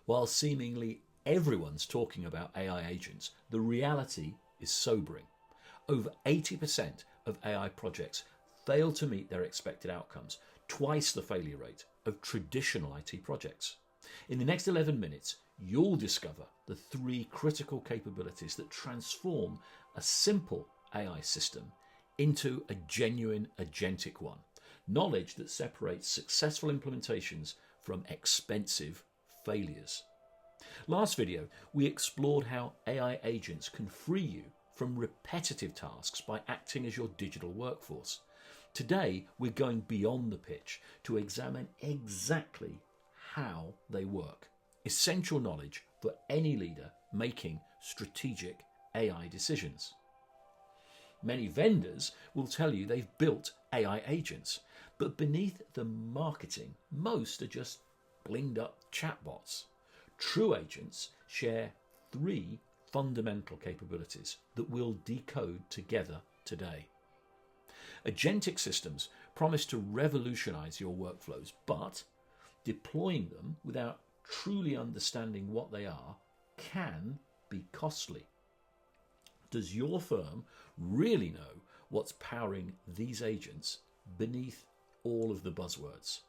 While seemingly everyone's talking about AI agents, the reality is sobering. Over 80% of AI projects fail to meet their expected outcomes, twice the failure rate of traditional IT projects. In the next 11 minutes, you'll discover the 3 critical capabilities that transform a simple AI system into a genuine agentic one. Knowledge that separates successful implementations from expensive failures. Last video, we explored how AI agents can free you from repetitive tasks by acting as your digital workforce. Today, we're going beyond the pitch to examine exactly how they work. Essential knowledge for any leader making strategic AI decisions. Many vendors will tell you they've built AI agents, but beneath the marketing, most are just blinged up chatbots. True agents share 3 fundamental capabilities that we'll decode together today. Agentic systems promise to revolutionize your workflows, but deploying them without truly understanding what they are can be costly. Does your firm really know what's powering these agents beneath all of the buzzwords?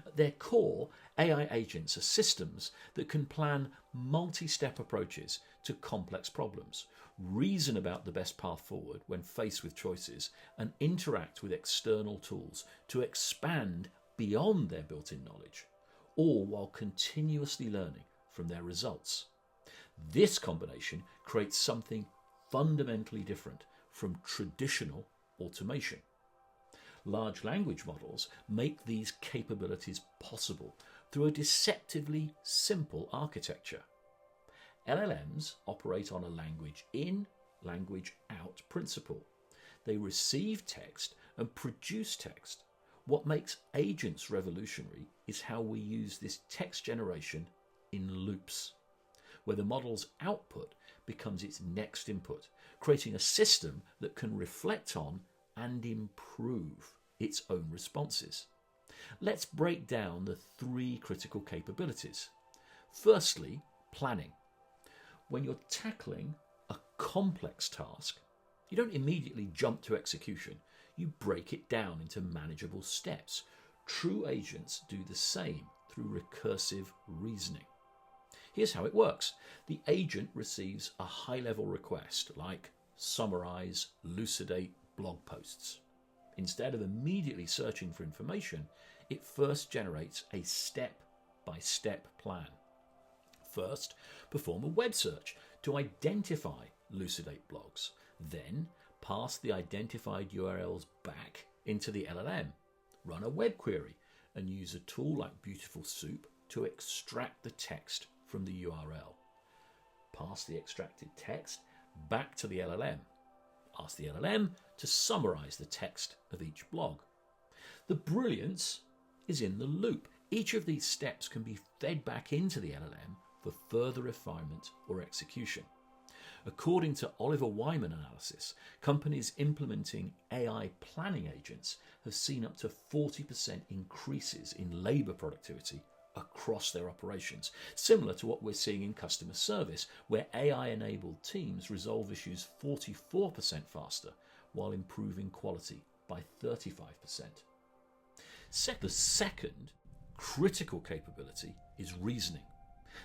At their core, AI agents are systems that can plan multi-step approaches to complex problems, reason about the best path forward when faced with choices, and interact with external tools to expand beyond their built-in knowledge, all while continuously learning from their results. This combination creates something fundamentally different from traditional automation. Large language models make these capabilities possible through a deceptively simple architecture. LLMs operate on a language in, language out principle. They receive text and produce text. What makes agents revolutionary is how we use this text generation in loops, where the model's output becomes its next input, creating a system that can reflect on and improve its own responses. Let's break down the 3 critical capabilities. Firstly, planning. When you're tackling a complex task, you don't immediately jump to execution. You break it down into manageable steps. True agents do the same through recursive reasoning. Here's how it works. The agent receives a high-level request like summarize, elucidate blog posts. Instead of immediately searching for information, it first generates a step-by-step plan. First, perform a web search to identify elucidate blogs. Then, pass the identified URLs back into the LLM. Run a web query and use a tool like Beautiful Soup to extract the text from the URL. Pass the extracted text back to the LLM. Ask the LLM to summarize the text of each blog. The brilliance is in the loop. Each of these steps can be fed back into the LLM for further refinement or execution. According to Oliver Wyman analysis, companies implementing AI planning agents have seen up to 40% increases in labour productivity across their operations, similar to what we're seeing in customer service, where AI-enabled teams resolve issues 44% faster while improving quality by 35%. The second critical capability is reasoning,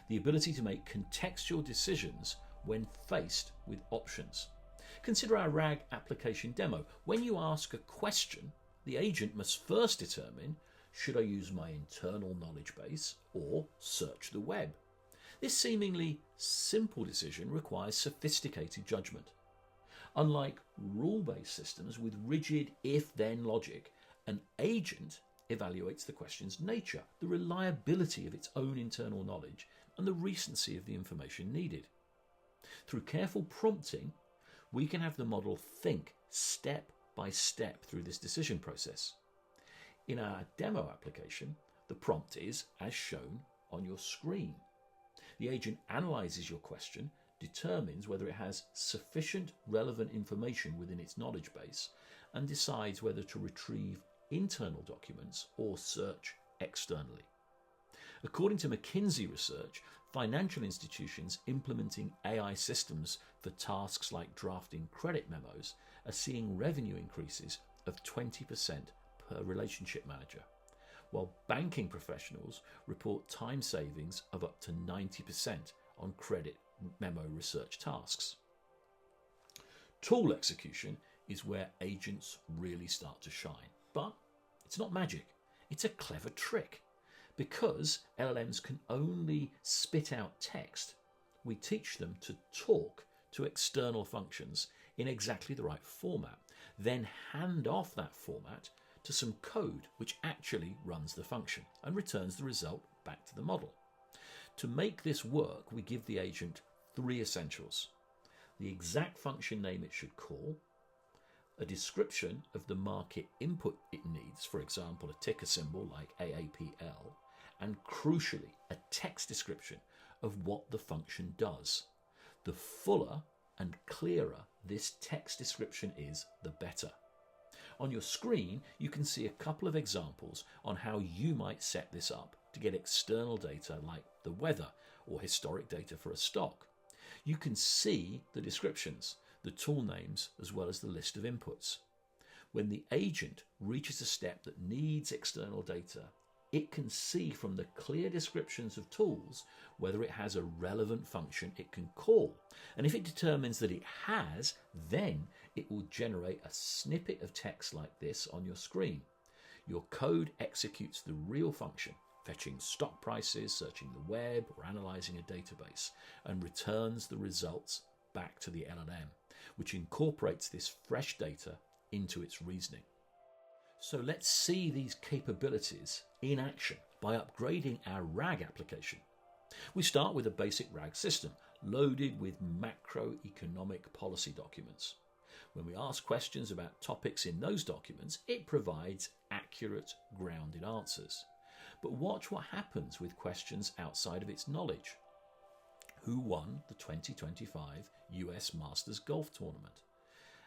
the ability to make contextual decisions when faced with options. Consider our RAG application demo. When you ask a question, the agent must first determine, should I use my internal knowledge base or search the web? This seemingly simple decision requires sophisticated judgment. Unlike rule-based systems with rigid if-then logic, an agent evaluates the question's nature, the reliability of its own internal knowledge, and the recency of the information needed. Through careful prompting, we can have the model think step by step through this decision process. In our demo application, the prompt is as shown on your screen. The agent analyzes your question, determines whether it has sufficient relevant information within its knowledge base, and decides whether to retrieve internal documents or search externally. According to McKinsey research, financial institutions implementing AI systems for tasks like drafting credit memos are seeing revenue increases of 20% per relationship manager, while banking professionals report time savings of up to 90% on credit memo research tasks. Tool execution is where agents really start to shine. But it's not magic, it's a clever trick. Because LLMs can only spit out text, we teach them to talk to external functions in exactly the right format, then hand off that format to some code which actually runs the function and returns the result back to the model. To make this work, we give the agent three essentials: the exact function name it should call, a description of the market input it needs, for example, a ticker symbol like AAPL, and crucially, a text description of what the function does. The fuller and clearer this text description is, the better. On your screen, you can see a couple of examples on how you might set this up to get external data like the weather or historic data for a stock. You can see the descriptions, the tool names, as well as the list of inputs. When the agent reaches a step that needs external data, it can see from the clear descriptions of tools whether it has a relevant function it can call. And if it determines that it has, then it will generate a snippet of text like this on your screen. Your code executes the real function, fetching stock prices, searching the web, or analysing a database, and returns the results back to the LLM, which incorporates this fresh data into its reasoning. So let's see these capabilities in action by upgrading our RAG application. We start with a basic RAG system loaded with macroeconomic policy documents. When we ask questions about topics in those documents, it provides accurate, grounded answers. But watch what happens with questions outside of its knowledge. Who won the 2025 US Masters Golf Tournament?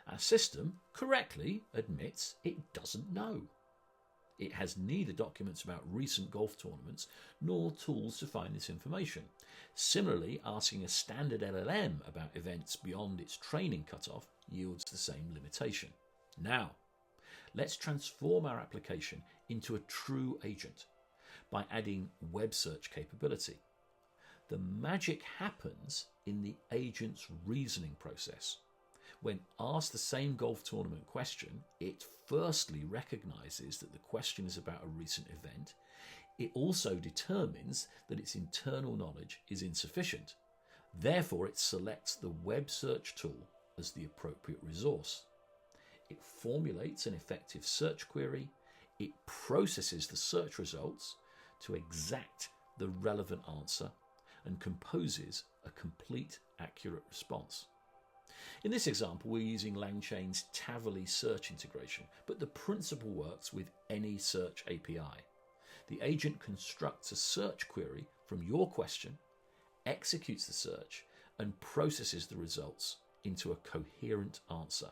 Our system correctly admits it doesn't know. It has neither documents about recent golf tournaments nor tools to find this information. Similarly, asking a standard LLM about events beyond its training cutoff yields the same limitation. Now, let's transform our application into a true agent by adding web search capability. The magic happens in the agent's reasoning process. When asked the same golf tournament question, it firstly recognises that the question is about a recent event. It also determines that its internal knowledge is insufficient. Therefore, it selects the web search tool as the appropriate resource. It formulates an effective search query. It processes the search results to exact the relevant answer and composes a complete, accurate response. In this example, we're using LangChain's Tavily search integration, but the principle works with any search API. The agent constructs a search query from your question, executes the search, and processes the results into a coherent answer.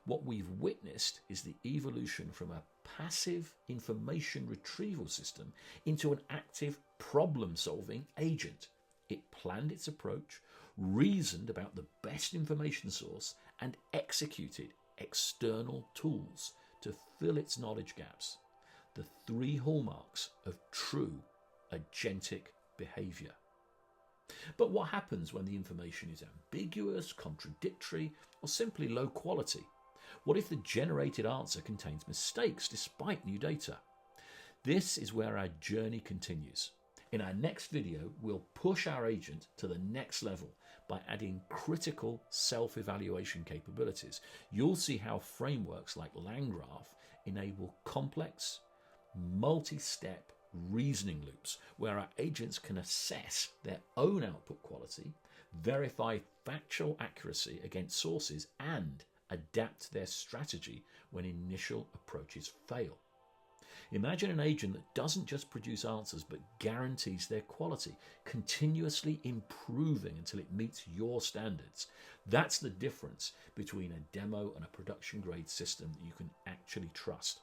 What we've witnessed is the evolution from a passive information retrieval system into an active problem-solving agent. It planned its approach, reasoned about the best information source, and executed external tools to fill its knowledge gaps. The three hallmarks of true agentic behaviour. But what happens when the information is ambiguous, contradictory, or simply low quality? What if the generated answer contains mistakes despite new data? This is where our journey continues. In our next video, we'll push our agent to the next level by adding critical self-evaluation capabilities. You'll see how frameworks like LangGraph enable complex, multi-step reasoning loops where our agents can assess their own output quality, verify factual accuracy against sources, and adapt their strategy when initial approaches fail. Imagine an agent that doesn't just produce answers but guarantees their quality, continuously improving until it meets your standards. That's the difference between a demo and a production grade system that you can actually trust.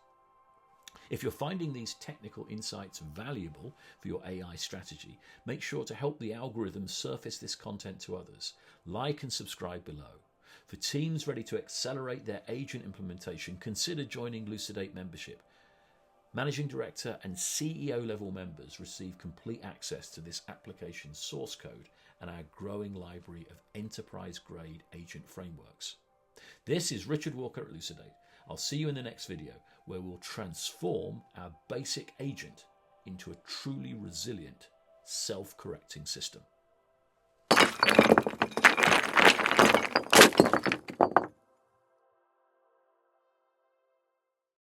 If you're finding these technical insights valuable for your AI strategy, make sure to help the algorithm surface this content to others. Like and subscribe below. For teams ready to accelerate their agent implementation, consider joining Lucidate membership. Managing Director and CEO level members receive complete access to this application source code and our growing library of enterprise-grade agent frameworks. This is Richard Walker at Lucidate. I'll see you in the next video where we'll transform our basic agent into a truly resilient, self-correcting system.